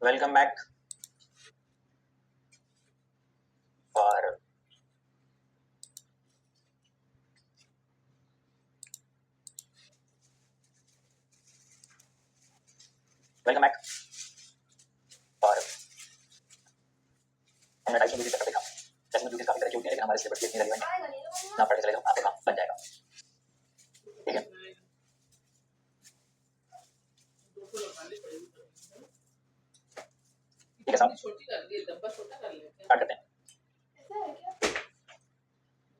Welcome back for welcome back for हमने type music देखा। जैसे म्यूजिक काफी तरह की होती है लेकिन हमारे सिलेबस की इतनी रेलेवेंट है ना, पढ़ के चले जाओ आपका काम बन जाएगा। ठीक है, ठीक है साहब, स्टार्ट करते हैं।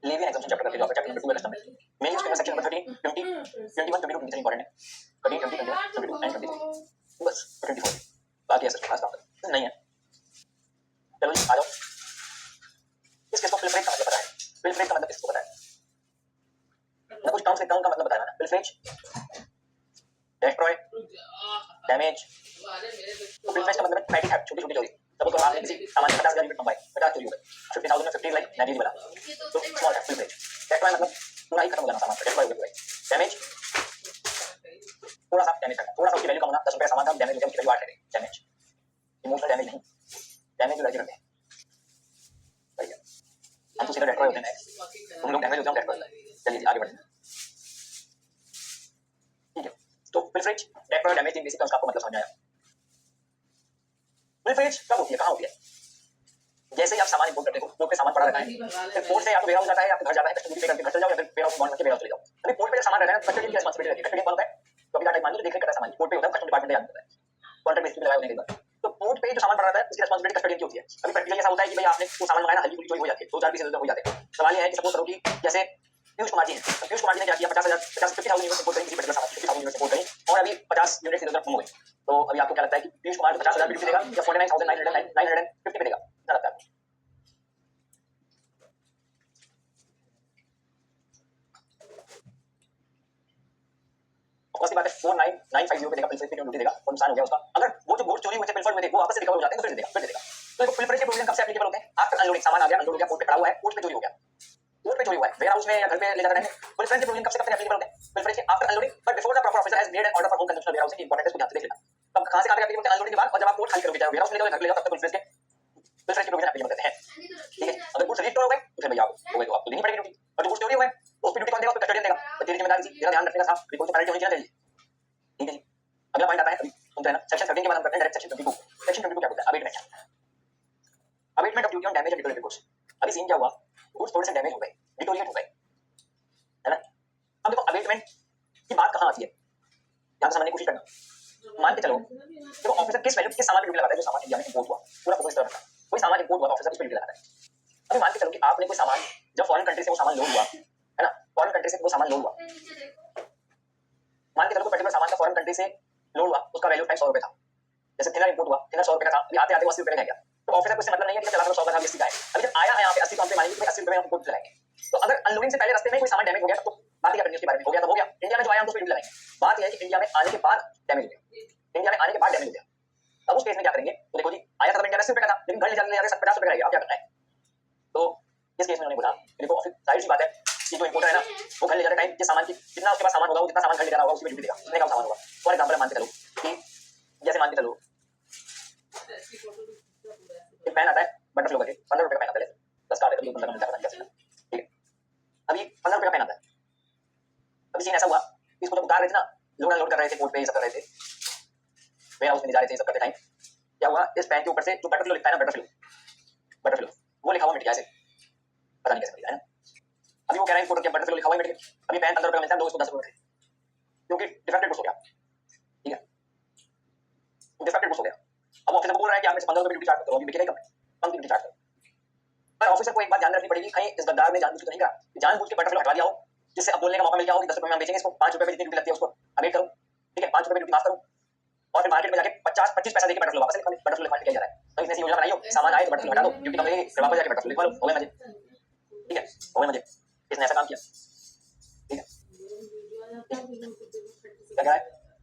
लेवियन एग्जाम्पशन चैप्टर करते हैं, चैप्टर नंबर 2 है कस्टम में। मेन यूज करना सेक्शन नंबर 13, 20, 21, 22, 23 इंपॉर्टेंट है। 13, 20, 21, 22 एंड 23 बस 24 बाकी ऐसा खास काम नहीं है। चलो जी आ जाओ। इस केस को फिल्ट्रेट का मतलब पता है? फिल्ट्रेट का मतलब किसको पता है? मैं कुछ टर्म्स लिखता हूं, उनका मतलब बताया ना। Filtrate, destroy, damage. तो फिल्ट्रेट का मतलब पैकेट है, छोटी छोटी चोरी। सपोज करो आपने किसी सामान का 50,000 यूनिट मंगवाए, 50 चोरी हो गए। 50,000 में 50 लाइक नेगेटिव वाला, तो स्मॉल है फिल्ट्रेट। डिस्ट्रॉय मतलब पूरा ही खत्म हो जाना सामान, डिस्ट्रॉय हो गया। डैमेज थोड़ा सा डैमेज करना, थोड़ा सा उसकी वैल्यू कम होना। 10 रुपए सामान का डैमेज हो गया, उसकी वैल्यू 8 है। डैमेज इमोशनल डैमेज नहीं, डैमेज जो करते हैं। बढ़िया, हम तो सीधा डिस्ट्रॉय होते हैं, तुम लोग डैमेज होते हैं डिस्ट्रॉय। चलिए आगे बढ़ते हैं। ठीक है, तो filtrate, destroy, damage in basic terms का आपको मतलब समझ आया। फिल्ट्रेट कब होती है, कहां होती है? जैसे ही आप सामान इंपोर्ट करते हो, पोर्ट पे सामान पड़ा रहता है, फिर पोर्ट से या तो वेयरहाउस जाता है या फिर घर जाता है, कस्टमर पे करके घर चले जाओ या फिर वेयरहाउस बॉन्ड करके वेयरहाउस चले जाओ। अभी पोर्ट पे जब सामान रहता है ना, कस्टमर की रिस्पांसिबिलिटी रहती है। कस्टमर कौन होता है? तो अभी डाटा मान लो देख रेख करता है सामान की, पोर्ट पे होता है, कस्टमर डिपार्टमेंट याद होता है, कॉन्ट्रैक्ट बेसिस पे लगाया होने के बाद। तो पोर्ट पे जो सामान पड़ा रहता है उसकी रिस्पांसिबिलिटी कस्टमर की होती है। अभी प्रैक्टिकली ऐसा होता है कि भाई आपने वो सामान मंगाया ना, हल्की फुल्की चोरी हो जाती है, 2-4 पीस इधर हो जाते हैं। सवाल ये है कि सपोज करो कि जैसे पीयूष कुमार जी हैं, तो पीयूष कुमार जी ने क्या किया, 50,000 यूनिट इंपोर्ट करें किसी पर्टिकुलर सामान, 50,000 यूनिट इंपोर्ट करें और अभी 50 यूनिट इधर गुम हो गए। तो अभी आपको क्या लगता है कि पीयूष कुमार 50,000 बिल देगा या 49,950 पे देगा? क्या लगता है? बात है 49,950 पे देगा, बिल पे ड्यूटी देगा और नुकसान हो गया उसका। अगर वो जो गुड्स चोरी हुए थे बिल में थे वो वापस से रिकवर हो जाते हैं तो फिर देगा, फिर देगा। तो देखो फिल्ट्रेट के प्रोविजन कब से एप्लीकेबल होते हैं? आफ्टर अनलोडिंग, सामान आ गया, अनलोड हो गया, पोर्ट पे खड़ा हुआ है, पोर्ट पे चोरी हो गया, पोर्ट पे चोरी हुआ है, वेयर हाउस में या घर पे ले जाकर रहेंगे। फिल्ट्रेट के प्रोविजन कब से एप्लीकेबल होते हैं? फिल्ट्रेट के after unloading, but before the proper officer has made an order for home consumption warehousing. Important है, इसको ध्यान से देख लेना। तब कहां से कहां तक एप्लीकेबल होते हैं? अनलोडिंग के बाद, और जब आप पोर्ट खाली करोगे, चाहे वेयर हाउस ले जाओ, घर ले जाओ, तब तक फिल्ट्रेट के प्रोविजन एप्लीकेबल होते हैं। ठीक है, अगर गुड्स रिस्टोर हो गए तो फिर भैया हो गए तो आपको देनी पड़ेगी ड्यूटी। और जो गुड्स चोरी हुए हैं उस पे ड्यूटी कौन देगा? उस पे कस्टोडियन देगा। तो तेरी जिम्मेदारी थी, तेरा ध्यान रखने का था, रिपोर्ट तो पेनल्टी होनी चाहिए। ठीक है जी, अगला पॉइंट आता है, अभी सुनते हैं ना। सेक्शन 13 के बाद हम करते हैं डायरेक्ट सेक्शन 22। सेक्शन 22 क्या बोलता है? Abatement, abatement of duty on damage and deteriorated goods. अभी सीन क्या हुआ, गुड्स थोड़े से डैमेज हो गए, डिटोरिएट हो गए, है ना। अब देखो अबेटमेंट की बात कहां आती है, ध्यान से समझने की कोशिश करना। मान के चलो, देखो ऑफिसर किस वैल्यू किस सामान पे ड्यूटी लगाता है? जो सामान इंडिया में इंपोर्ट हुआ, पूरा फोकस इस तरफ रखना। कोई सामान इंपोर्ट हुआ, ऑफिसर उस पे ड्यूटी लगाता है। अभी मान के चलो कि आपने कोई सामान, जब फॉरेन कंट्री से वो सामान लोड हुआ, है ना, फॉरेन कंट्री से वो सामान लोड हुआ, मान के चलो कोई पर्टिकुलर सामान का फॉरेन कंट्री से लोड हुआ, उसका वैल्यू टाइम 100 रुपए था। जैसे थिनर इंपोर्ट हुआ, थिनर 100 रुपए का था, अभी आते आते 80 रुपए का गया। तो ऑफिसर को इससे मतलब नहीं है कि चला 100 का था 80 का है। अभी जब आया है यहाँ पे 80 तो हम पे मानेंगे कि 80 रुपए में हम इंपोर्ट लगाएंगे। तो अगर अनलोडिंग से पहले रास्ते में कोई सामान डैमेज हो गया तो बात ही क्या करनी है उसके बारे में, हो गया तो हो गया। इंडिया में जो आया हम तो ड्यूटी लगाएंगे। बात यह है कि इंडिया में आने के बाद डैमेज हो गया, इंडिया में आने के बाद डैमेज हो गया, अब उस केस में क्या करेंगे? तो देखो जी, आया था इंडिया में 80 रुपए का था, लेकिन घर ले जाने 50 रुपए का रहेगा, अब क्या करना है? तो इस केस में उन्होंने बोला देखो ऑफिस जाहिर सी बात है कि जो इंपोर्टर है ना, वो घर ले जाते टाइम जिस सामान की जितना उसके पास सामान होगा, वो जितना सामान घर ले जाना होगा उसी पे ड्यूटी देगा, जितने का सामान होगा। फॉर एग्जांपल मान के चलो कि जैसे मान के चलो एक पेन आता है बटरफ्लो करके, 15 रुपए का पेन आता है, 10 का आता है, कभी 15 मिलता है, पता नहीं कैसे। ठीक है, अभी 15 रुपए का पेन आता है। अभी सीन ऐसा हुआ कि इसको जब उतार रहे थे ना, लोड अनलोड कर रहे थे, पोर्ट पे ये सब कर रहे थे, वेयर हाउस में ले जा रहे थे, ये सब करते टाइम क्या हुआ, इस पेन के ऊपर से जो बटरफ्लो लिखा है ना, बटरफ्लो बटरफ्लो वो लिखा हुआ मिट गया, ऐसे पता नहीं कैसे मिट गया, है ना। अभी वो कह रहा है फोटो के बटरफ्लो लिखा हुआ मिट गया। अभी पेन 15 रुपए का मिलता है, लोग इसको 10 रुपए क्योंकि डिफेक्टेड गुड्स हो गया। ठीक है, डिफेक्टेड गुड्स हो गया। अब ऑफिसर को बोल रहा है कि आप मुझे 15 रुपए ड्यूटी चार्ज करो, अभी बिके नहीं कम, कम ड्यूटी चार्ज करो। पर ऑफिसर को एक बात ध्यान रखनी पड़ेगी, कहीं इस गद्दार ने जानबूझ के नहीं करा, जानबूझ के बटरफ्लो हटवा दिया हो, जिससे अब बोलने का मौका मिल गया हो कि 10 रुपए में हम बेचेंगे इसको, 5 रुपए पे जितनी ड्यूटी लगती है उसको अवेट करो। ठीक है, 5 रुपए में ड्यूटी माफ करो और फिर मार्केट में जाके 50-25 पैसा देके बटरफ्लो वापस लिखवा ले, बटरफ्लो लिखवा के क्या जा रहा है। तो इसने योजना बनाई हो, सामान आए तो बटरफ्लो हटा दो, ड्यूटी कम लगेगी, फिर वापस जाके बटरफ्लो लिखवा लो, हो गए मजे। ठीक है, हो गए मजे, इसने ऐसा काम किया। ठीक है, क्या कह रहा है,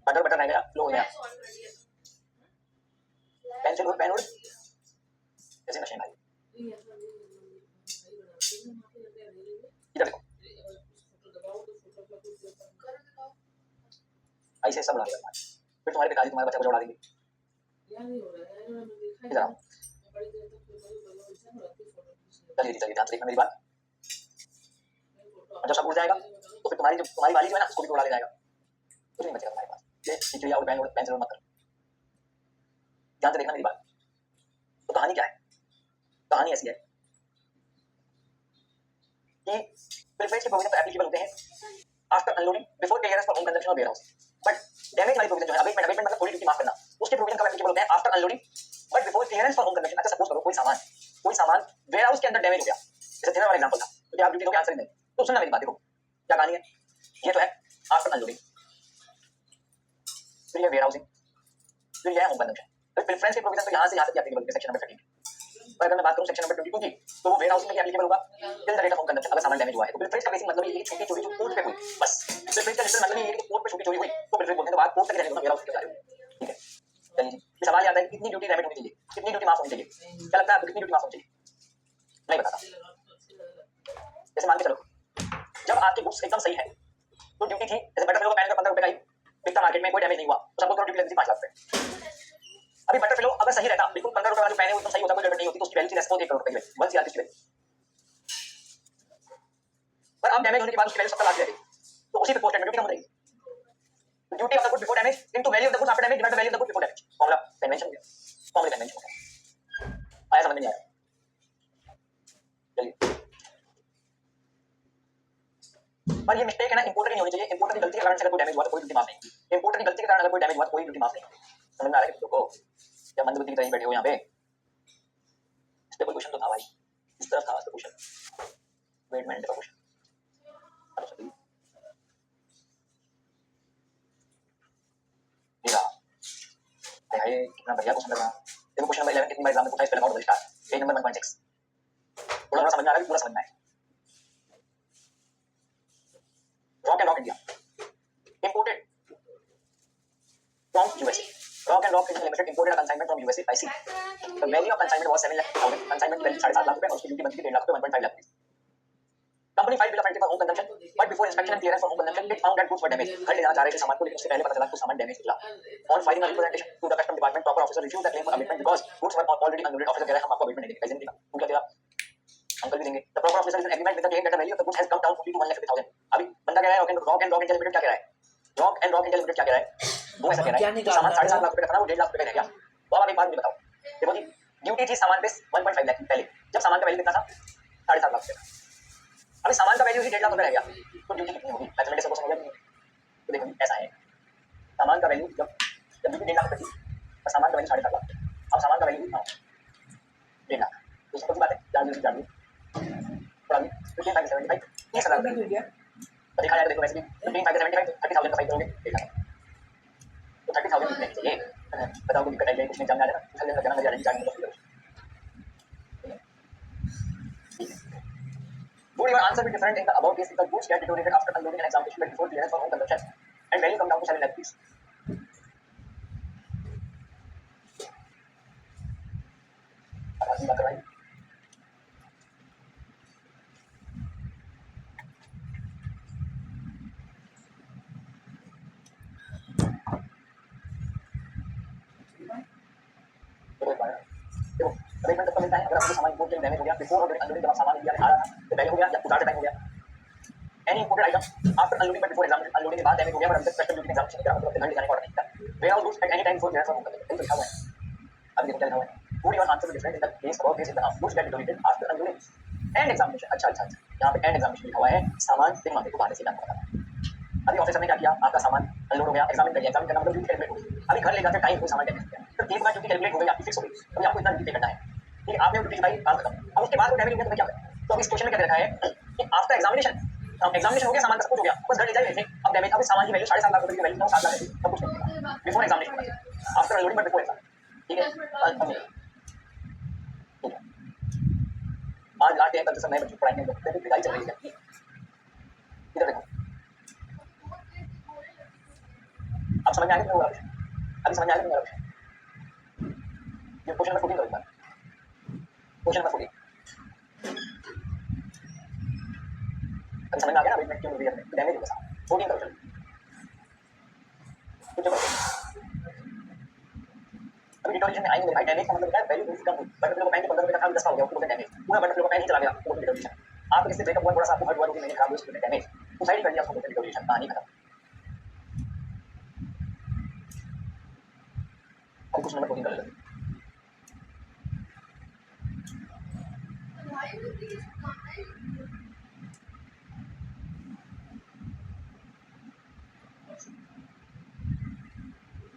बटर बटर रह गया, लो हो गया, पेंसिल पेन उड़ ऐसे मशीन भाई। इधर देखो, ऐसे सब उड़ा देगा, फिर तुम्हारे पिताजी तुम्हारे बच्चा को उड़ा देंगे। इधर आओ। चलिए जी, चलिए ध्यान से देखना मेरी बात। और जब सब उड़ जाएगा तो फिर तुम्हारी वाली जो है ना उसको भी उड़ा ले जाएगा, कुछ नहीं बचेगा तुम्हारे पास। ये चिड़िया और बैन जरूर मत करो। ध्यान से देखना मेरी बात। तो कहानी क्या है? कहानी ऐसी है कि प्रिफरेंस के प्रोविजन एप्लीकेबल होते हैं after unloading before clearance for home consumption और वेयरहाउस। बट डैमेज वाली प्रोविजन जो है, अबेटमेंट मतलब थोड़ी ड्यूटी माफ करना, उसके प्रोविजन कब एप्लीकेबल होते हैं? After unloading but before clearance for home consumption. अच्छा सपोज करो कोई सामान वेयरहाउस के अंदर डैमेज हो गया, जैसे थिनर वाला एग्जांपल था, तो क्या आप ड्यूटी दोगे? आंसर नहीं। तो सुनना मेरी बात, देखो क्या कहानी है। ये तो है आफ्टर अनलोडिंग, फिर ये वेयरहाउसिंग, फिर ये होम कंजम्पशन। तो प्रेफरेंस के प्रोविजन तो यहां से यहां तक एप्लीकेबल है सेक्शन नंबर 13। पर अगर मैं बात करूं सेक्शन नंबर 22 की, तो वो वेयरहाउसिंग में एप्लीकेबल होगा till the rate of home consumption, अगर सामान डैमेज हुआ है। तो प्रेफरेंस का बेसिक मतलब ये छोटी चोरी जो कोर्ट पे हुई, बस प्रेफरेंस का लिटरल मतलब ये है कि कोर्ट पे छोटी चोरी हुई तो प्रेफरेंस बोलते हैं, तो बात कोर्ट तक रहने दो ना, वेयरहाउस के जा रहे हो। ठीक है, चलिए जी। ये सवाल आता है कि कितनी ड्यूटी रेमिट होनी चाहिए, कितनी ड्यूटी माफ होनी चाहिए? क्या लगता है आपको कितनी ड्यूटी माफ होनी चाहिए? नहीं बताता। जैसे मान के चलो जब आपकी गुड्स एकदम सही है तो ड्यूटी थी, जैसे बटरफ्लो का पैन का 15 रुपए का ही बिकता मार्केट में, कोई डैमेज नहीं हुआ, तो सबको ड्यूटी लगती थी 5 लाख रुपए। अभी बटरफ्लो अगर सही रहता, बिल्कुल 15 रुपए का जो पैन है वो एकदम सही होता, कोई गड़बड़ नहीं होती, तो उसकी वैल्यू थी 1 करोड़ रुपए की, 1 CR की। पर अब डैमेज होने के बाद उसकी वैल्यू 70 लाख रह गई, तो उसी पे पोस्ट ड्यूटी कम हो जाएगी। Duty of the good before damage into value of the goods after damage divide by value of the good before damage. Formula convention हो गया, फॉर्मूला कन्वेंशन हो गया। आया समझ में नहीं आया? चलिए, पर ये मिस्टेक है ना इंपोर्टर की नहीं होनी चाहिए। इंपोर्टर की गलती के कारण से अगर कोई डैमेज हुआ तो कोई ड्यूटी माफ नहीं। इंपोर्टर की गलती के कारण अगर कोई डैमेज हुआ तो कोई ड्यूटी माफ नहीं। समझ में आ रहा है कि को क्या मंदबुद्धि की तरह बैठे हो यहाँ पे? इस पे कोई क्वेश्चन तो था भाई, इस तरफ था क्वेश्चन, वेट मिनट का क्वेश्चन। हेलो सभी, ये रहा। हाय कितना बढ़िया क्वेश्चन लग रहा है। देखो क्वेश्चन नंबर 11 कितनी बार एग्जाम में पूछा है, spell out double star, page number 1.6। थोड़ा समझ में आ रहा है, पूरा समझना है। Rock and rock India imported from USA. Rock and Rock Indian Limited imported a consignment from USA by sea. The value of consignment was 7 lakh 50,000. Consignment की value 7.5 lakh रुपए और उसकी ड्यूटी बनती थी 1.5 लाख रुपए, 1.5 लाख रुपए। Company file bill of entry for home consumption, but before inspection and clearance for home consumption it found that goods were damage. घर ले जाना चाह रहे थे सामान को, लेकिन उससे पहले पता चला कि सामान डैमेज निकला। On filing a representation to the custom department, proper officer refuse the claim for abatement because goods were already unloaded. Officer कह रहा है हम आपको अबेटमेंट नहीं देंगे, पैसे नहीं देगा। तुम क्या देगा? अंकल भी देंगे। The proper officer is in agreement with the claim that the value of the goods has come down only to 1,50,000। अभी बंदा कह रहा है rock and rock India limited क्या कह रहा है? Rock and rock India limited क्या कह रहा है? वो ऐसा कह रहा है सामान 7.5 लाख रुपए का था ना, वो 1.5 लाख रुपए का रह गया। तो अब एक बात मुझे बताओ, देखो जी ड्यूटी थी सामान पे 1.5 लाख की पहले, जब सामान का वैल्यू कितना था? 7.5 लाख रुपए का। अभी सामान का वैल्यू ही 1.5 लाख रुपए रह गया, तो ड्यूटी कितनी होगी? मैथमेटिक्स को समझ। तो देखो ऐसा है, सामान का वैल्यू जब ड्यूटी 1.5 लाख रुपए थी और सामान का वैल्यू 7.5 लाख, अब सामान का वैल्यू कितना हो? 1.5 लाख। तो सिंपल सी बात है, जान लो थोड़ा भी 15 30,000 रुपए तो देखा जाए तो देखो वैसे भी 15 75 30,000 का फाइल करोगे 1 लाख, तो 30,000 कितने चाहिए? बताओ कोई दिक्कत है? कुछ नहीं, जम आ जाएगा 30,000 का जन्म मजा आ जाएगी, चार्ज में would your answer be different in the above case if the goods get deteriorated after unloading and examination but before clearance for home consumption and value come down to 7 lakh rupees? आवाज बात करवाई। देखो abetment तब मिलता है अगर आपको सामान इम्पोर्ट के डैमेज हो गया बिफोर अनलोडिंग, जब सामान इंडिया में आ रहा था तो पहले हो गया या उतार टाइम हो गया। Any imported item after unloading but before examination, unloading के बाद डैमेज हो गया और अभी तक कस्टम ड्यूटी एग्जामिनेशन के मतलब घर ले जाने का ऑर्डर नहीं था। Warehouse goods at any time before clearance for home consumption, लिखा हुआ है। अभी देखो क्या लिखा हुआ है, would your answer be different in the case above case if the goods get deteriorated after unloading and examination? अच्छा अच्छा अच्छा, यहाँ पे एंड एग्जामिनेशन लिखा हुआ है, सामान दिन मांगे को बाहर से जाना पड़ा। अभी ऑफिसर ने क्या किया, आपका सामान अनलोड हो गया, एग्जामिन कर लिया, एग्जामिन करना मतलब ड्यूटी कैलकुलेट हो गई। अभी घर ले जाकर टाइम कोई सामान डैमेज हो गया, तो एक बार ड्यूटी कैलकुलेट हो गई, आपकी फिक्स हो गई, अभी आपको इतना ड्यूटी पे करना है। ठीक है, आपने ड्यूटी चुकाई, काम खत्म। अब उसके बाद वो डैमेज हो गया तो क्या करें? तो अब इस क्वेश्चन में क्या दे रखा है कि आफ्टर एग्जामिनेशन, एग्जामिनेशन हो गया, सामान का सब कुछ हो गया, बस घर ले जाइए थे, अब डैमेज, अब सामान की वैल्यू 7.5 लाख रुपए की वैल्यू 7 लाख है, सब कुछ नहीं before examination, after unloading but before exam. ठीक है, ठीक है, आज लास्ट डे कल से नए बच्चों को पढ़ाएंगे, तो विदाई चल रही है। इधर देखो, अब समझ में आ गया क्या हुआ? अभी समझ में आ गया क्या? ये क्वेश्चन नंबर 14 करो एक बार, क्वेश्चन नंबर 14 अभी समझ में आ गया ना? अभी मैं क्यों रिवीजन में डैमेज होगा सामान 14 करो। चलो कुछ करो, अभी डिटोरेशन में आएंगे भाई, डैमेज का मतलब क्या है, वैल्यू कम हुई, बटरफ्लाई को पहन के 15 रुपए का था, 10 का हो गया, उसको बोलते हैं डैमेज। पूरा बटरफ्लाई को पहन ही चला गया, वो बोलते हैं डिटोरेशन। आप किससे ब्रेकअप हुआ, थोड़ा सा आपको हर्ट हुआ, 2 महीने खराब हुए, उसको बोलते हैं डैमेज। सुसाइड कर लिया, उसको बोलते हैं डिटोरेशन। कहानी खत्म। अब कुछ नंबर 2 कर लेते हैं।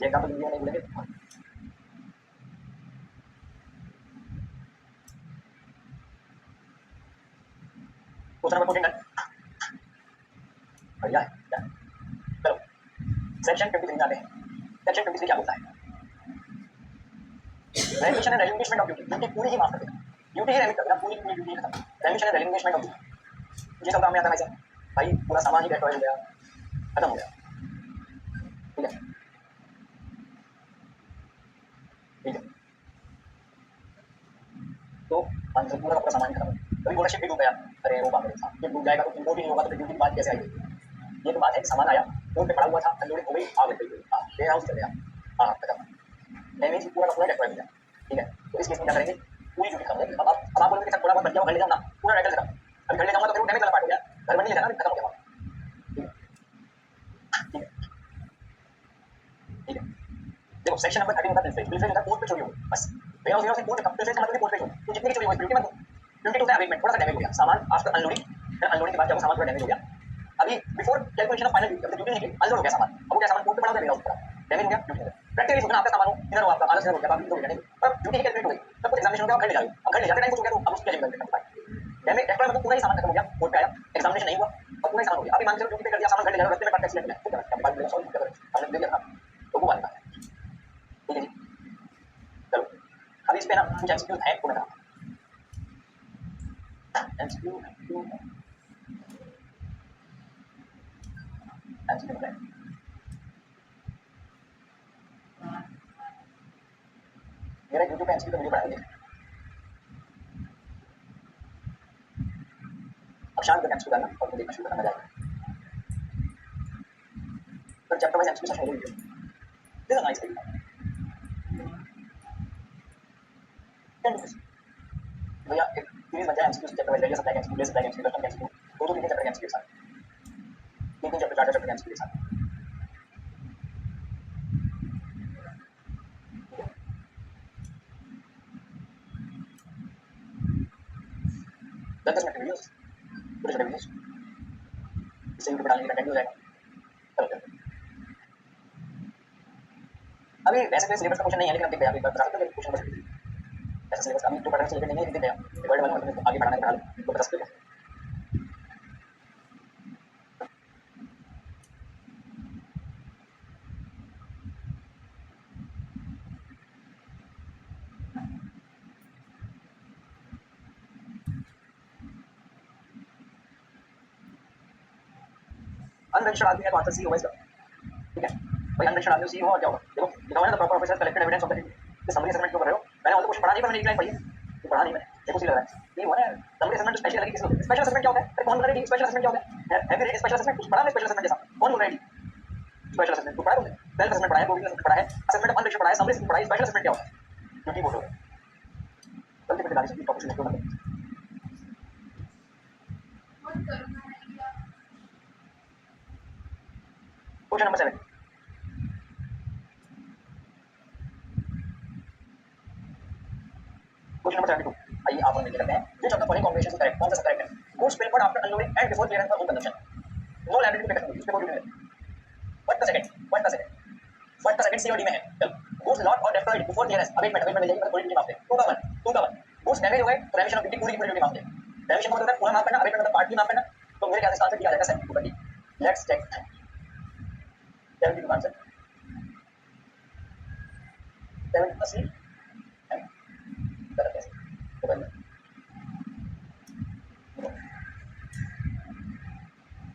ये एग्जांपल इंडिया नहीं बोलेंगे। Question number 14 done. बढ़िया है, चलो सेक्शन 23 में आते हैं। सेक्शन 23 क्या बोलता है? Remission and relinquishment of duty. Duty पूरी ही माफ कर देना, ड्यूटी ही रेमिट कर देना, पूरी पूरी ड्यूटी खत्म। रेमिशन एंड रेलिंग्विशमेंट ऑफ ड्यूटी, ये सब काम में आता है भाई साहब। भाई पूरा सामान ही डेस्ट्रॉय हो गया, खत्म हो गया, ठीक है, ठीक है। तो आंसर पूरा का पूरा सामान ही खत्म हो गया। कभी बोला शिप भी डूब गया, अरे वो बाप रे साहब, शिप डूब जाएगा तो इम्पोर्ट ही नहीं होगा, तो ड्यूटी की बात कैसे आएगी? ये तो बात है कि सामान आया, पोर्ट पे पड़ा हुआ था, अनलोडिंग हो गई, आग लग गई, वेयर हाउस चल गया, हाँ खत्म। डैमेज पूरा का पूरा डेस्ट्रॉय हो गया, ठीक है। तो इस केस में क्या करेंगे? पूरी ड्यूटी खत्म हो गई। अब आप बोलोगे कि सर थोड़ा बहुत बच गया, घर ले जाओ ना, पूरा रेटल खत्म। अभी घर ले जाऊंगा तो फिर वो डैमेज वाला पार्ट हो गया, घर में नहीं ले जाना, खत्म हो गया, ठीक है, ठीक है। देखो सेक्शन नंबर 13 होता है बिलफेज। बिलफेज होता है पोर्ट पे चोरी हो बस, वेयर हाउस से पोर्ट पे, बिलफेज का मतलब पोर्ट पे चोरी, तो जितनी भी चोरी हुई बिल्टी मत दो। बिल्टी होता है अवेटमेंट, थोड़ा सा डैमेज हो गया सामान आफ्टर अनलोडिंग, फिर अनलोडिंग के बाद जब सामान थोड़ा डैमेज हो गया, अभी before calculation of final duty, duty निकली, अनलोड हो गया सामान, अब वो क्या सामान पोर्ट पे पड़ा होता है, वेयर हाउस पे डैमेज हो गया, ड्यूटी हो गया। प्रैक्टिकली सोचना आपका सामान हो, इधर हो आपका आलस हो गया, बाकी तो नहीं, पर ड्यूटी ही कैलकुलेट हो गई, सब कुछ एग्जामिनेशन हो गया, अब घर ले जाओ, अब घर ले जाते टाइम कुछ हो गया तो अब उसकी क्या जिम्मेदारी करता है? डैमेज एक्स्ट्रा मतलब पूरा ही सामान खत्म हो गया, पोर्ट पे आया, एग्जामिनेशन नहीं हुआ, अब पूरा ही सामान हो गया। अभी मान के चलो ड्यूटी पे कर दिया, सामान घर ले जाओ, रास्ते में ट्रक एक्सीडेंट हो गया, ठीक है, बात सॉल्व कर हमने दे दिया, तो वो वाली बात है, ठीक है जी। चलो अभी इस पे ना कुछ एमसीक्यू है, को मैं एमसीक्यू एमसीक्यू है। मेरा यूट्यूब पे एमसीक्यू का वीडियो बना है, अब शाम तक एमसीक्यू डालना और देखना शुरू करना, मजा आएगा। फिर chapter wise MCQ session video, this is nice भैया, एक सीरीज बन जाए एमसीक्यू चैप्टर वाइज, जैसे supply MCQ, supply MCQ, custom MCQ, दो तीन चैप्टर एमसीक्यू साथ, तीन चैप्टर, चार चैप्टर एमसीक्यू साथ, 10 मिनट वीडियोस, छोटे छोटे वीडियोस, इससे यूट्यूब पे डालने का कंटेंट हो जाएगा। चलो चलो अभी वैसे कोई सिलेबस का क्वेश्चन नहीं है, लेकिन अब देखते हैं, अभी बता सकते हैं क्वेश्चन बस, ऐसा सिलेबस अभी तो पढ़ने से रिलेटेड नहीं है, लेकिन देखते हैं वर्ड वाला मतलब आगे बढ़ाना है, बढ़ा लो तो बता सकते हैं। अनरजिस्टर्ड आदमी है तो आंसर सी होगा इसका, ठीक है। भाई अनरजिस्टर्ड आदमी सी हो और क्या होगा? देखो लिखा हुआ है ना, the proper officer collected evidence of the डिट, समरी असेसमेंट क्यों कर रहे हो? मैंने और तो क्वेश्चन पढ़ा नहीं, पर मैंने एक लाइन पढ़ी है, ये पढ़ा नहीं मैंने, देखो सी लग रहा है ये हुआ है समरी असेसमेंट तो स्पेशल लगी किसी को? स्पेशल असेसमेंट क्या होता है? अरे कौन बोल रहा है स्पेशल असेसमेंट क्या होता है? Have you read special assessment? कुछ पढ़ा है स्पेशल असेसमेंट जैसा? कौन बोल रहा है स्पेशल असेसमेंट? कुछ पढ़ा है तुमने? सेल्फ असेसमेंट पढ़ा है, प्रोविजनल असेसमेंट पढ़ा है, असेसमेंट ऑफ अनरजिस्टर्ड पढ़ा है, समरी असेसमेंट पढ़ा है, स्पेशल असेसमेंट क्या होता है? ड्यूटी बोलो गलती पे डाली सकती टॉपिक क्यों मतलब। क्वेश्चन नंबर 7, क्वेश्चन नंबर 72, आइए आप हम करते हैं, which of the following combinations is correct? कौन सा करेक्ट है? Goods pilfered after unloading and before clearance for home consumption, no liability to pay customer, इसमें कोई नहीं है। What the second? What the second? What the second C और D में है? चलो goods lost or destroyed before clearance, abetment abetment मिल जाएगी, मतलब थोड़ी ड्यूटी माफ है, 2 का 1, 2 का 1, goods डैमेज हो गए तो रेमिशन ऑफ ड्यूटी पूरी की पूरी ड्यूटी माफ है। रेमिशन का मतलब है पूरा माफ करना, अवेटमेंट मतलब पार्टली माफ करना, तो मेरे ख्याल से आंसर क्या आ जाएगा? 72। लेट्स चेक 72 आंसर, 72 का सी है गलत है, तो गलत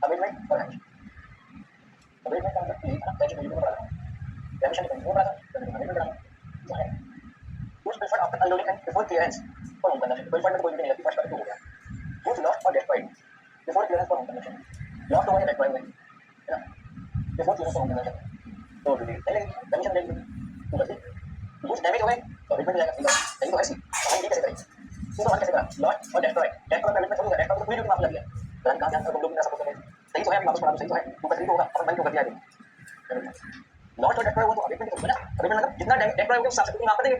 अवेटमेंट और रेमिशन, अवेटमेंट का मतलब यही था ना, रेमिशन ड्यूटी को बढ़ाना, रेमिशन को बढ़ाना, अवेटमेंट बढ़ाना, तो है goods preferred after unloading and before clearance for home consumption, preferred में तो कोई भी नहीं लगती, फर्स्ट का 2 हो गया। goods lost or destroyed before clearance for home consumption, lost हुआ या destroyed हुआ है ना, before clearance for home consumption, तो ड्यूटी नहीं लगेगी, रेमिशन लगेगी, तो बस गुड्स डैमेज हो गए तो अबेटमेंट मिल जाएगा, नहीं तो ऐसी हम ये कैसे करेंगे? तो वन कैसे करा लॉट और डेस्ट्रॉय, डेस्ट्रॉय अबेटमेंट थोड़ी है, डेस्ट्रॉय तो पूरी ड्यूटी माफ लग गया, रन कहां से आता है, लोग मेरा सपोर्ट करें, सही तो है, अभी वापस पढ़ा दो, सही तो है, ऊपर थ्री होगा अपन बंद क्यों कर दिया है? लॉट और डेस्ट्रॉय वो तो अबेटमेंट होगा ना, अबेटमेंट मतलब जितना डेस्ट्रॉय होगा उस हिसाब से तुम माफ कर देंगे,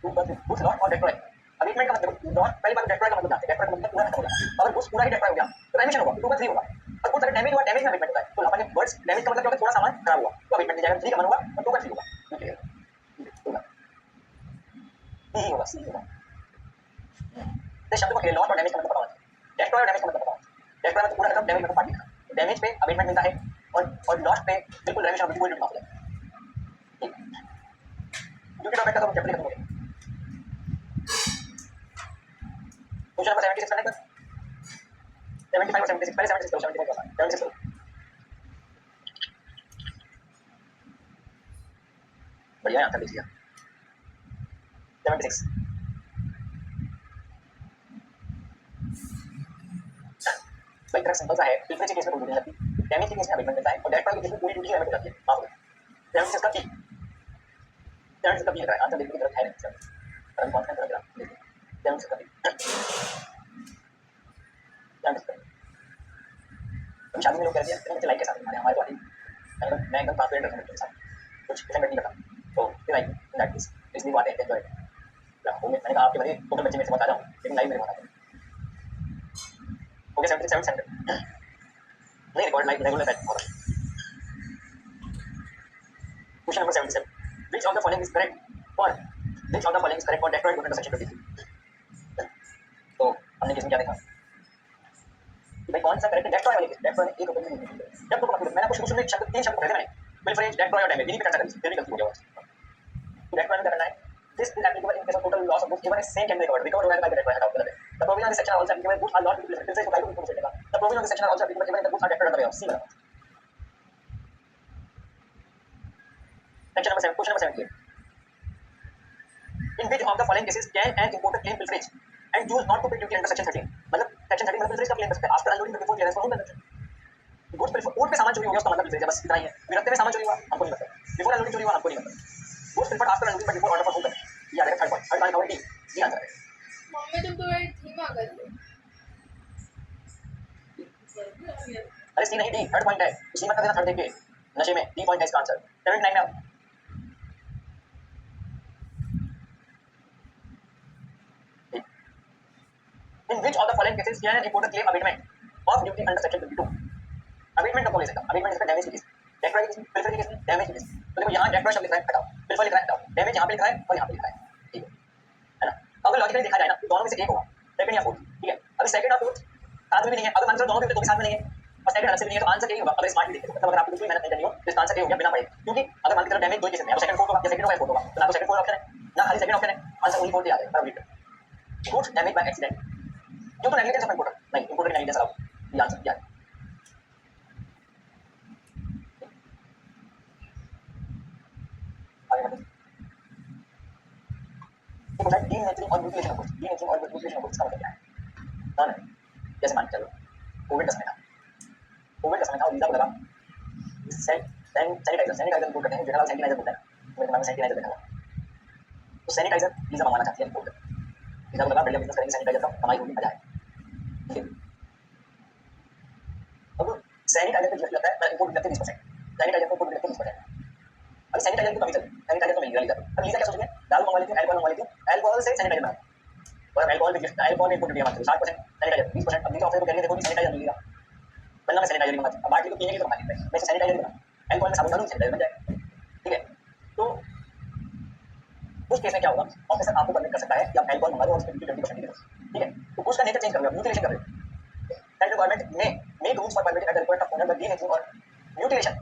ऊपर से गुड्स लॉट और डेस्ट्रॉय। अबेटमेंट का मतलब लॉट पहली बार डेस्ट्रॉय का मतलब जानते हैं, डेस्ट्रॉय का मतलब पूरा खत्म हो गया, अगर गुड्स पूरा ही डेस्ट्रॉय हो गया तो डायमेंशन होगा, ऊपर थ्री होगा, और कुछ अगर डैमेज हुआ, डैमेज में अबेटमेंट होता है, तो अपन ने वर्ड्स डैमेज का मतलब क्या होता है, थोड़ा सामान खराब हुआ तो अबेटमेंट मिल जाएगा, थ्री का मन हुआ और टू का थ्री होगा, क्लियर होगा, यही होगा, सी होगा। तो शब्द को खेल लॉट और डैमेज का मतलब पता होना चाहिए, डेस्ट्रॉय और डैमेज का मतलब पता होना चाहिए, डेस्ट्रॉय मतलब पूरा खत्म, डैमेज मतलब पार्टी खत्म, डैमेज पे अबेटमेंट मिलता है और लॉट पे बिल्कुल डैमेज और बिल्कुल माफ हो जाता है, ड्यूटी ड्रॉबैक का तो चैप्टर खत्म हो गया। क्वेश्चन नंबर 76 करने पर 75 और 76 पहले 76 करो, 75 का 76 करो, बढ़िया आंसर लिख लिया 76। भाई ट्रक सिंपल सा है, फ्रीक्वेंसी केस में कोई ड्यूटी नहीं लगती, डैमेज के केस में अबेटमेंट मिलता है और डेस्ट्रॉय के केस में पूरी ड्यूटी अबेट हो जाती है, माफ हो गया। 76 का की 76 का की लग रहा है, आंसर देखने की जरूरत है नहीं सर, अभी कौन सा लग रहा है 76 का की 76 हम शादी में लोग कह दिया इतने लाइक के साथ हमारे तो आती मैं एकदम ट्रांसपेरेंट रखूंगा उनके साथ, कुछ इफेक्ट नहीं करता, तो लाइक इन दैट केस इसलिए बात है एंजॉय मैंने कहा आपके भले टोटल बच्चे मेरे से मत आ जाओ लेकिन लाइव मेरे मत आ जाओ, हो गया 77 सेंटर नहीं रिकॉर्ड लाइव रेगुलर बैठ होगा। Question number 77 which of the following is correct for which of the following is correct for destroy total section 23, तो हमने किसमें क्या देखा कि भाई कौन सा करेक्ट डेस्ट्रॉय वाले केस, डेस्ट्रॉय ने एक ऊपर नहीं जब तो मैंने आपको शुरू में शब्द तीन शब्द पढ़े मैंने प्रिफरेंस डेस्ट्रॉय और डैमेज इन्हीं पे चर्चा करी, फिर भी गलती हो गया, तो डेस्ट्रॉय में क्या करना है, this is applicable in case of total loss of goods even if same can be recovered हो जाएगा डेस्ट्रॉय हटाओ गलत है, the provision of this section are also applicable goods are not to be different, फिर से इसको guide को पूछ लेगा, the provision of this section are also applicable even if the goods are destroyed under सी बराबर। Section number 7 question number 78 in which of the following cases can an importer claim pilferage and choose not to pay duty under section 13, मतलब section 13 मतलब pilferage का claim कर सकते हैं after unloading before clearance for home consumption, goods पे सामान चोरी हो गया उसका मतलब pilferage है, बस इतना ही है, विरक्ति में सामान चोरी हुआ हमको नहीं पता, बिफोर अनलोडिंग चोरी हुआ हमको नहीं पता, goods pilfered after unloading but before order for home consumption, ये आ जाएगा third point, third point D G answer है। मम्मी तुम तो धीमा कर दो, अरे सी नहीं डी थर्ड पॉइंट है, उसी मत कर देना थर्ड देख के नशे में, डी पॉइंट है इसका आंसर 79 में। In which of the following cases can an importer claim abatement of duty under section 22? Abetment कब ले सकता, अबेटमेंट इसका डैमेज की केस, डेस्ट्रॉय की केस, पिलफर की केस, डैमेज की केस, तो देखो यहाँ डेस्ट्रॉय शब्द लिख रहा है हटाओ, पिलफर लिख रहा है हटाओ, डैमेज यहाँ पे लिख रहा है और यहाँ पे लिख रहा है, ठीक है ना, अगर लॉजिकली देखा जाए ना तो दोनों में से एक होगा, सेकंड या फोर्थ, ठीक है, अभी सेकंड और फोर्थ साथ में भी नहीं है, अगर आंसर दोनों भी तो भी साथ में नहीं है और सेकंड अलग से भी नहीं है तो आंसर यही होगा, अगर स्मार्टली देखें मतलब अगर आपको कुछ भी मेहनत नहीं करनी हो तो इसका आंसर यही हो गया बिना पढ़े, क्योंकि अगर मान की तरफ डैमेज दो केस में है तो सेकंड फोर्थ होगा या सेकंड होगा या फोर्थ होगा, तो ना तो सेकंड फोर्थ ऑप्शन है ना खाली सेकंड ऑप्शन है, आंसर ओनली फोर्थ ही आ जाएगा बराबर। गुड्स डैमेज बाय एक्सीडेंट जो तो नेग्लिजेंस ऑफ इंपोर्टर नहीं, इंपोर्टर की नेग्लिजेंस अलाउ, ये आंसर क्या है, आगे बढ़ते तो बताइए डीनेचरिंग और म्यूटिलेशन ऑफ गुड्स, डीनेचरिंग और म्यूटिलेशन ऑफ गुड्स का मतलब क्या है, हाँ ना, जैसे मान के चलो कोविड का समय था, कोविड का समय था और वीजा को लगा सैनिटाइजर, सैनिटाइजर इंपोर्ट करते हैं, जेठालाल सैनिटाइजर बोलते हैं, मेरे नाम में सैनिटाइजर लिखा हुआ, तो सैनिटाइजर वीजा मंगवाना चाहती है इंपोर्टर, वीजा को लगा बढ़िया बिजनेस करेंगे सैनिटाइजर का, कमाई होगी मजा आए, ठीक है, अब सैनिटाइजर पे जीएसटी लगता है, मैं इंपोर्ट लगते 20%, सैनिटाइजर पे इंपोर्ट लगते 20%, अभी सैनिटाइजर की कमी चल, सैनिटाइजर तो मिल गया लीजा, अब लीजा क्या सोच रही है, दारू मंगवा लेती हूँ, अल्कोहल मंगवा लेती हूँ, अल्कोहल से सैनिटाइजर बना, और अल्कोहल भी अल्कोहल में इंपोर्ट ड्यूटी मात्र 60%, सैनिटाइजर 20%, अब लीजा ऑफिसर को कह रही है देखो सैनिटाइजर मिलेगा, बनना मैं सैनिटाइजर मंगाती हूँ, अब बाकी तो पीने के लिए तो मंगा लेते हैं, मैं सैनिटाइजर बना, अल्कोहल में साबुन डालूँ सैनिटाइजर बन जाए, ठीक है, तो उस केस में क्या होगा, ऑफिसर आपको परमिट कर सकता है कि आप अल्कोहल मंगा दो और उसके 20% की जरूरत, ठीक है, तो उसका नेचर चेंज कर रहे हो, म्यूटिलेशन कर रहे हो, that requirement may make rules for permitting at the request of owner the denaturing or mutilation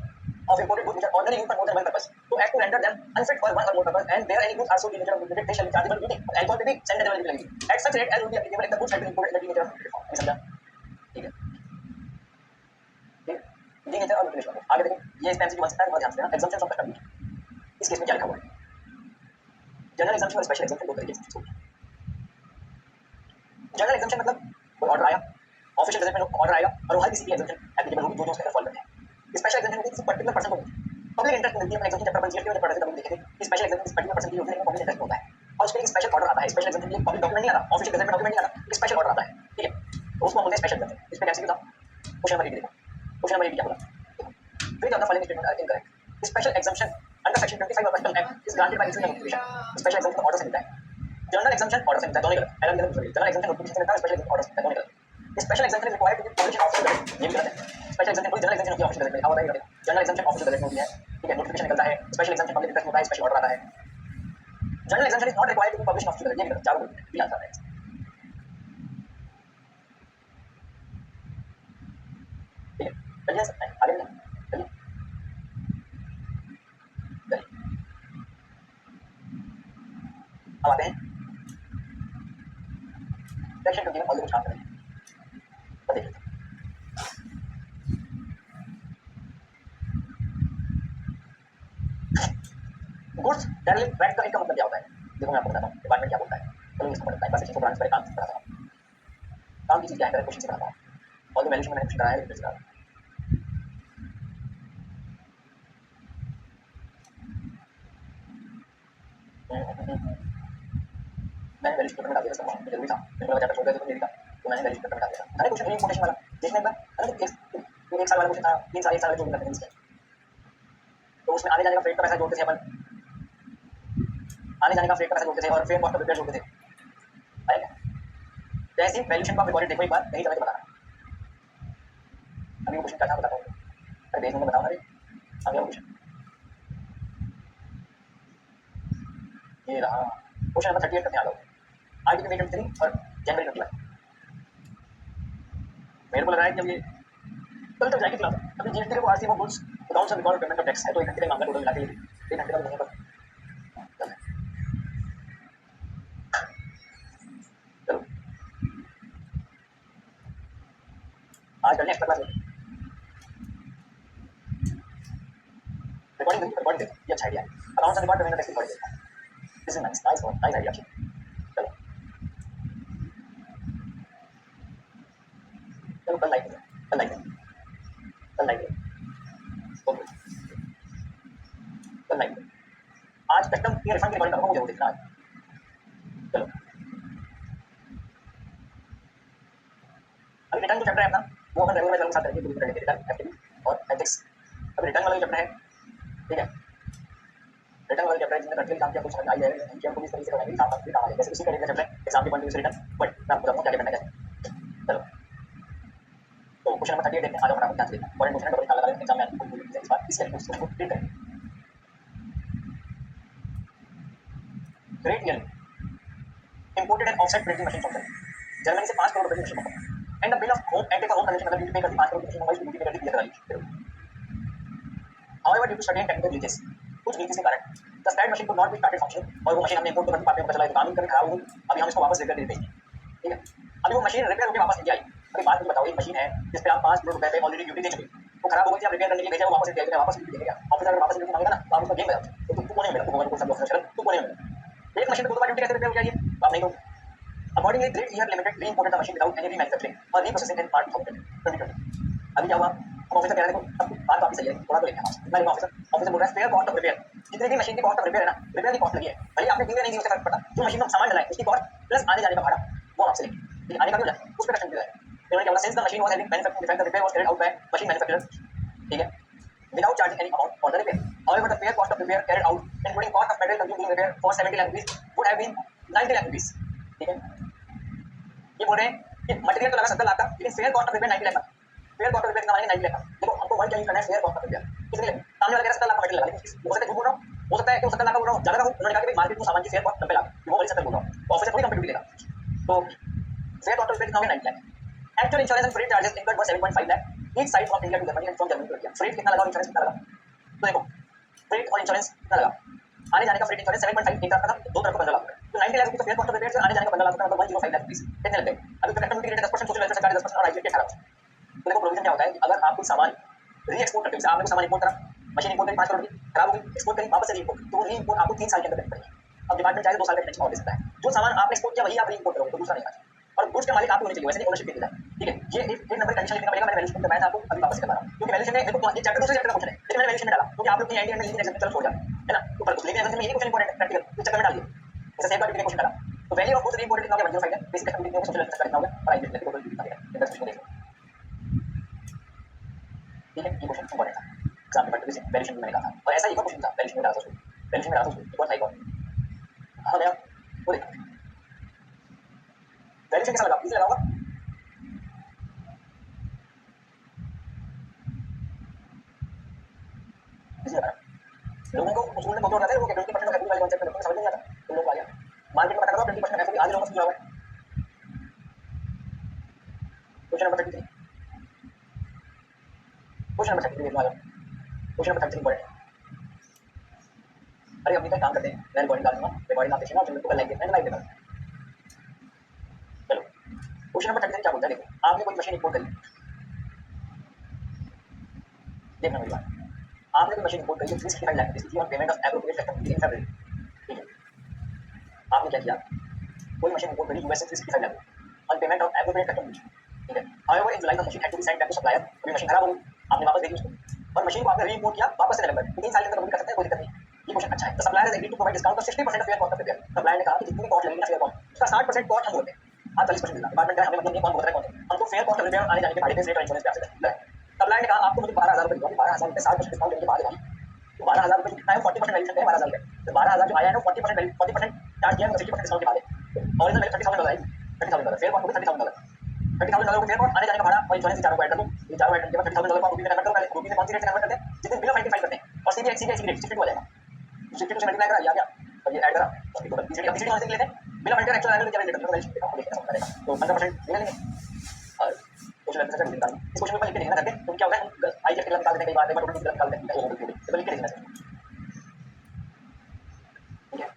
of imported goods which are ordinarily used for more than one purpose, so as to render them unfit for one or more purpose, and where any goods are so denatured or mutilated they shall be chargeable duty, alcohol पे भी same level की लगेगी at such rate as would be applicable if the goods had been imported in the denatured or mutilated form, समझा, ठीक है, denatured और mutilation, आगे देखिए ये स्पेसिफिक बन सकता है, बहुत ध्यान से देना, exemptions of custom duty, इस केस में क्या लिखा हुआ है, जनरल exemption और स्पेशल exemption दो तरीके से होती है, जनरल exemption मतलब कोई ऑर्डर आया, ऑफिशियल गजट में ऑर्डर आएगा और वो हर किसी की एग्जेम्पशन एप्लीकेबल होगी जो जो उसके अंदर फॉल करते हैं, स्पेशल एग्जेम्पशन होती है किसी पर्टिकुलर पर्सन को, पब्लिक इंटरेस्ट मिलती है अपने एग्जाम चैप्टर 1 जीएस के पढ़ते थे तब देखे थे कि स्पेशल एग्जाम इस पर्टिकुलर पर्सन के लिए होती है पब्लिक इंटरेस्ट होता है और उसके लिए स्पेशल ऑर्डर आता है स्पेशल एग्जाम के लिए पब्लिक डॉक्यूमेंट नहीं आता ऑफिशियल गजट में डॉक्यूमेंट नहीं आता स्पेशल ऑर्डर आता है ठीक है तो उसको हम बोलते हैं स्पेशल एग्जाम इस पे कैसे था क्वेश्चन नंबर 1 देखो क्वेश्चन नंबर 1 क्या बोला which of the following statement are incorrect special exemption under section 25 of custom act is granted by issuing a notification special exemption order से मिलता है जनरल एग्जम्पशन ऑर्डर से मिलता है दोनों गलत अलग अलग जनरल एग्जम्पशन नोटिफिकेशन से मिलता है स्पेशल एग्जम्पशन ऑर्डर से मिलता है दोनों गलत special exemption is required to be published official gazette ये भी गलत है स्पेशल एग्जम्पशन कोई जनरल एग्जम्पशन होती है ऑफिशियल गजट में लिखा होता है जनरल एग्जम्पशन ऑफिशियल गजट में होती है ठीक है नोटिफिकेशन निकलता है स्पेशल एग्जम्पशन पब्लिक इंटरेस्ट होता है स्पेशल ऑर्डर आता है general exemption is not required to be published official gazette ये भी गलत चारों गलत भी आंसर है ठीक है चलिए सकते हैं आगे चलिए अब आते हैं सेक्शन 21 में और कुछ काम करेंगे तो देखिए गुड्स डायरेक्टली बैक का इनका मतलब क्या होता है देखो मैं आपको बताता हूँ डिपार्टमेंट क्या बोलता है चलो इसको पढ़ते हैं बस इसको पढ़ाने से पहले काम कराता हूँ काम की चीज़ क्या है क्वेश्चन से कराता हूँ और जो वैल्यूएशन मैंने कुछ कराया है लिखते चला मैंने वैल्यू स्टेटमेंट डाल दिया सब जरूरी था मेरे को चैप्टर छोड़ दिया तो नहीं था तो मैंने वैल्यू स्टेटमेंट डाल दिया मैंने क्वेश्चन इंपोर्टेशन वाला देखने का मैंने एक साल वाला क्वेश्चन था 3 साल 1 साल जो भी करते हैं तो उसमें आने जाने का फ्रेट का पैसा जोड़ते थे अपन आने जाने का फ्रेट का पैसा जोड़ते थे और फेयर कॉस्ट ऑफ रिपेयर जोड़ते थे आएगा जैसे वैल्यूएशन का रिकॉर्ड देखो एक बार नहीं समझ तो बताना अभी वो क्वेश्चन क्या था बताता हूँ अरे देखने में बताओ अरे आ गया क्वेश्चन ये रहा क्वेश्चन नंबर 38 करते हैं आ जाओ आरटीपी 23 और जनवरी 21 मेरे को लग रहा है कि अब ये कल तक जाएगी क्लास अभी जीएसटी को आरसी वो goods accounts and record payment of tax है तो 1 घंटे का मामला टोटल मिला के 1 घंटे का देंगे बस चलो आज करने एक्स्ट्रा क्लास रिकॉर्डिंग ये अच्छा आइडिया है accounts and record payment of tax recording this is nice idea चलो चलो कल लाइक ओके कल लाइक आज कस्टम की रिफंड की रिकॉर्डिंग करूँगा मुझे वो देखना है चलो अभी रिटर्न जो चैप्टर है अपना वो अपन रेगुलर मेथड के साथ करेंगे पूरी तरह से रिटर्न एक्टिविटी और एथिक्स अब रिटर्न वाला चैप्टर है ठीक है रिटर्न वाला चैप्टर जिसमें प्रैक्टिकल काम किया कुछ समझ आई है कि हम पुलिस तरीके से बनाएंगे काम भी काम आएगा जैसे उसी का चैप्टर एग्जाम के पॉइंट ऑफ व्यू से रिटर्न बट मैं आपको बताऊँ क्या करना है चलो तो क्वेश्चन नंबर 38 देखते हैं आज हमारा ध्यान से देखना और क्वेश्चन डबल निकाल लगा एग्जाम में आपको इस बार इसके लिए उसको रीड करें great year imported and offset printing machine from Germany से 5 करोड़ रुपए की मशीन मंगाई and the bill of home and home connection मतलब ड्यूटी पे करती 5 करोड़ की मशीन मंगाई ड्यूटी पे करती 20,000 however due to certain technical glitches कुछ ग्लिचेस के कारण the stand machine could not be started functioning और वो मशीन हमने इंपोर्ट करके पार्ट में पता चला काम ही करके खराब हो गई अभी हम इसको वापस रिपेयर देंगे ठीक है अभी वो मशीन रिपेयर होकर वापस नहीं आई अभी बात मुझे बताओ एक मशीन है जिस पे आप 5 करोड़ रुपए पे ऑलरेडी ड्यूटी दे चुके वो खराब हो गई थी आप रिपेयर करने के लिए भेजा वो वापस देगा वापस ड्यूटी देगा ऑफिस अगर वापस ड्यूटी मांगेगा ना तो आप उसका गेम बजा तो तू कोने में मिला तू होगा कोई सब शरत तू कोने में मिला एक मशीन पे दो बार ड्यूटी कैसे रिपेयर हो जाएगी आप नहीं दोगे accordingly great year limited re-imported the machine without any remanufacturing और रीप्रोसेसिंग इन पार्ट 2020 अभी क्या हुआ हम ऑफिसर कह रहे थे अब बात काफी सही है थोड़ा तो लेके आओ मैं ऑफिसर बोल रहा है स्पेयर कॉस्ट ऑफ रिपेयर जितनी भी मशीन की कॉस्ट ऑफ रिपेयर है ना रिपेयर की कॉस्ट लगी है भले आपने दी नहीं दी उससे फर्क पड़ता जो मशीन में सामान डला है उसकी कॉस्ट प्लस आने जाने का भाड़ा वो आपसे लेंगे लेकिन आने का भी हो जाए उस पर कस्टम दिया है इन्होंने क्या बोला since the machine was having manufacturing defect the repair was carried out by machine manufacturer ठीक है without charging any amount for the repair. However, the fair cost of repair carried out, including cost of material consumed during repair for 70 lakh rupees, would have been 90 lakh rupees. ठीक है? ये बोल रहे हैं कि material तो लगा 70 लाख का, लेकिन fair cost of repair 90 lakh का. फेयर कॉस्ट ऑफ रिपेयर कितना मानेंगे 90 लाख का. देखो हमको वर्ड क्या यूज करना है फेयर कॉस्ट ऑफ रिपेयर. इसलिए सामने वाला कह रहा है 70 लाख का मटेरियल लगा, लेकिन हो सकता है झूठ बोल रहा हूँ, हो सकता है कि 70 लाख का बोल रहा हूँ, ज्यादा का हूँ. उन्होंने कहा कि मार्केट में सामान की फेयर कॉस्ट 90 लाख, वो वाली 70 बोल रहा हूँ. ऑफिसर कोई कंपनी देगा. तो फेयर कॉस्ट ऑफ रिपेयर कितना होगा 90 lakh. Actual insurance and freight charges incurred were 7.5 lakh. Each side from India to Germany and from Germany to India. Freight कितना लगा और insurance कितना लगा? तो देखो, freight और insurance कितना लगा? आने जाने का freight insurance 7.5 एक तरफ का था, दो तरफ का 15 लाख रुपए. तो 90 लाख रुपए तो fair cost of repair से आने जाने का 15 लाख रुपए मतलब 105 लाख रुपए. कितने लग गए? अभी तो custom duty rate 10% social welfare सरकार 10% और आईटीआई 18%. तो देखो प्रोविजन क्या होता है कि अगर आप कोई सामान री-एक्सपोर्ट करते हैं, आपने कोई सामान इंपोर्ट करा, मशीन इंपोर्ट करी 5 करोड़ की, खराब हो गई, एक्सपोर्ट करी, वापस से री-इंपोर्ट, तो री-इंपोर्ट आपको 3 साल के अंदर करनी पड़ेगी. अब डिपार्टमेंट चाहे 2 साल का एक्सटेंशन और दे सकता है. जो सामान आपने एक्सपोर्ट किया वही आप री-इंपोर्ट करोगे, तो दूसरा नहीं आएगा. और गुड्स के मालिक आप होने चाहिए, वैसे नहीं ओनरशिप की जाए, ठीक है। ये एक नंबर कंडीशन लिखना पड़ेगा, मैंने वैल्यूएशन में बताया था आपको, अभी वापस करवा रहा हूं, क्योंकि वैल्यूएशन में मेरे को ये चैप्टर दूसरे चैप्टर का क्वेश्चन है, लेकिन मैंने वैल्यूएशन में डाला क्योंकि आप लोग की एंड में लिखने एग्जाम में चलो छोड़ जाते हैं, है ना। तो पर लिखने एग्जाम में ये क्वेश्चन इंपॉर्टेंट है प्रैक्टिकल, इस चक्कर में डालिए, जैसे सेफ गार्ड के क्वेश्चन डाला। तो वैल्यू ऑफ गुड्स री इंपॉर्टेंट कितना हो गया 105 है, बेसिक कस्टम लिखने में सोशल स्टडी कितना हो गया, प्राइस लिखने टोटल कितना है, इंडेक्स को देखो, ठीक है। ये क्वेश्चन इंपॉर्टेंट था एग्जाम में, बट वैल्यूएशन में मैंने कहा था, और ऐसा ही एक क्वेश्चन था वैल्यूएशन में डाला था उसको, वैल्यूएशन में डाला था उसको, एक और था एक और, हाँ गया वो देखो वैल्यूएशन कैसा लगा, इजी लगा होगा, इजी लगा। लोगों को स्कूल में बहुत आता है, वो 20% एफडी वाले कॉन्सेप्ट में समझ नहीं आता, तो लोग आ गया मार्केट में पता करो 20% एफडी आज लोगों को समझा हुआ है। क्वेश्चन नंबर 33, क्वेश्चन नंबर 33 देखना, क्वेश्चन नंबर 33 इंपॉर्टेंट। अरे अभी तक काम करते हैं, मैं रिकॉर्डिंग डाल दूंगा, रिकॉर्डिंग आप देखिए ना, चलो तो कल लाइक देखना है, लाइक देना। चलो क्वेश्चन नंबर 33 क्या बोलता है, देखो आपने कोई मशीन इंपोर्ट करी, देखना मेरी बात, आपने कोई मशीन इंपोर्ट करी 365 lakh rupees on payment of appropriate custom in फरवरी, ठीक है। आपने क्या किया, कोई मशीन इंपोर्ट करी यूएस से 365 lakh on payment of appropriate custom, ठीक है। However in July the machine had to be sent back to supplier, अभी मशीन खराब हो गई, आपने वापस भेजी उसको, और मशीन को आपने री इंपोर्ट किया वापस से नवंबर, 3 साल के अंदर कंप्लीट कर सकते हैं, कोई दिक्कत नहीं। ये क्वेश्चन अच्छा है। The supplier has agreed to provide discount of 60% of fair cost of repair, supplier ने कहा कि जितनी भी कॉस्ट लगेगी ना फेयर कॉस्ट, उसका 60% कॉस्ट हम बोलते हैं, आप 40% देना, डिपार्टमेंट का हमें मतलब नहीं कौन बोल रहा है कौन, हमको फेयर कॉस्ट ऑफ रिपेयर आने जाने के भाड़े पे रेट और इंश्योरेंस पे आपसे है। सप्लायर ने कहा आपको मुझे 12000 रुपए दूंगा, 12000 रुपए 60% डिस्काउंट देने के बाद भाई, तो 12000 रुपए कितना है, 40% वैल्यू है 12000 रुपए, तो 12000 जो आया है ना 40% वैल्यू, 40% चार्ज किया 60% डिस्काउंट के बाद, ओरिजिनल वैल्यू $30,000 है, $30,000 फेयर कॉस्ट होगी $30,000, $30,000 को फेयर कॉस्ट आने जाने का भाड़ा और इंश्योरेंस चारों को ऐड कर दो, ये चारों ऐड करके $30,000 को रुपये में कन्वर्ट करो, पहले रुपये में कौन सी रेट से कन्वर्ट करते हैं, जितने बिल ऑफ फाइल करते हैं, और सीबीआई सीबीआई रेट 62 आ जाएगा, 62 से मल्टीप्लाई करा, ये आ गया, और ये ऐड करा, और टोटल बीसीडी कौन से लेते हैं, bill of actual annual return लेकर वैल्यू देखो देखिए समझ आएगा, तो 15% ले लेंगे, और क्वेश्चन आंसर करके निकाल, इस क्वेश्चन में लिख के देखना करके, तो क्या होगा हम आई के निकाल देते हैं, कई बार टोटल निकाल देते हैं, वो लिख के देखना, ठीक है।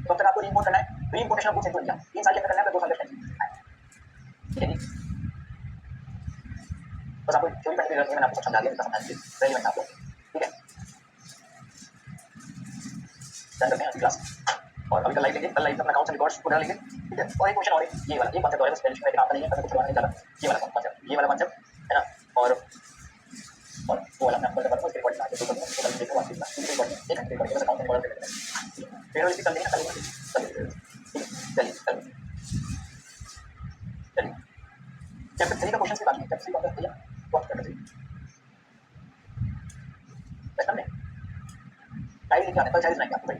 तो तब तक आपको रीइंपोर्ट करना है, रीइंपोर्टेशन ऑफ गुड्स इनटू इंडिया 3 साल के अंदर करना है, 2 साल का टाइम, ठीक है जी। बस आपको थ्योरी पढ़ने की जरूरत नहीं है, मैंने आपको समझा दिया, समझा दिया रेलेवेंट आपको, ठीक है। डन करते हैं अगली क्लास, और अभी कल लाइव लेंगे, कल लाइव अपना अकाउंट से रिकॉर्ड्स को डाल लेंगे, ठीक है। और एक क्वेश्चन और है, ये वाला, ये कॉन्सेप्ट और है, बस पहले में आपका नहीं है, कुछ करवाने नहीं चला, ये वाला कॉन्सेप्ट, ये वाला कॉन्सेप्ट है ना, और वो वाला मैं आपको बताता हूँ, इसके रिकॉर्डिंग आगे तो करना, तो कल देखो वापस ना, रिकॉर्डिंग एक घंटे बस अकाउंट से रिकॉर्ड करते हैं, फिर इसकी कल देंगे, चलिए चलिए चैप्टर 3 का क्वेश्चन की बात की, चैप्टर 3 कौन सा भैया, कौन चैप्टर 3 बस हमने टाइम लिखा है, कल शायद नहीं आपको भाई,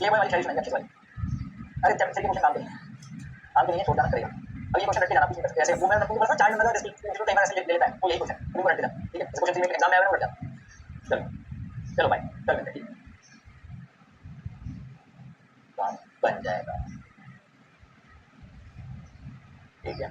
ये वाली शायद नहीं अच्छी वाली, अरे चैप्टर 3 के क्वेश्चन काम के नहीं छोड़ जाना करेगा, अब ये क्वेश्चन रट के जाना, कुछ ऐसे वो मैं आपको बस 4 नंबर का डिस्ट्रिक्ट कई बार ऐसे ले लेता है, वो यही क्वेश्चन तुमको रट देना, ठीक है। इस क्वेश्चन 3 में एग्जाम में आया ना, रट जा, चलो चलो भाई कर लेते हैं, काम बन जाएगा, ठीक है।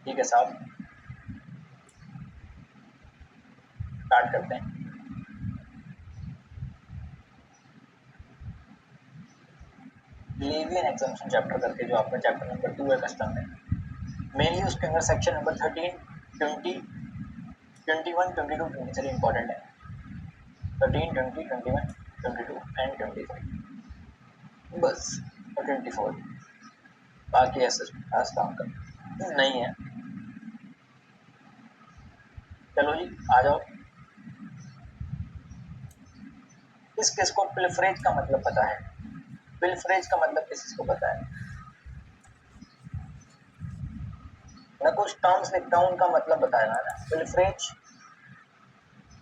ठीक है साहब, स्टार्ट करते हैं। लेवियन एग्जाम्पशन चैप्टर करके जो आपका चैप्टर नंबर 2 है कस्टम में, मेनली उसके अंदर सेक्शन नंबर 13, 20, 21, 22, 23 इंपॉर्टेंट है, 13, 20, 21, 22 एंड 23, बस, और 24 बाकी ऐसे खास काम का नहीं है। चलो जी आ जाओ, इस किस को प्रिफरेज का मतलब पता है, प्रिफरेज का मतलब किसको पता है, मैं कुछ टर्म्स लिखता हूँ उनका मतलब बताएगा ना, प्रिफरेज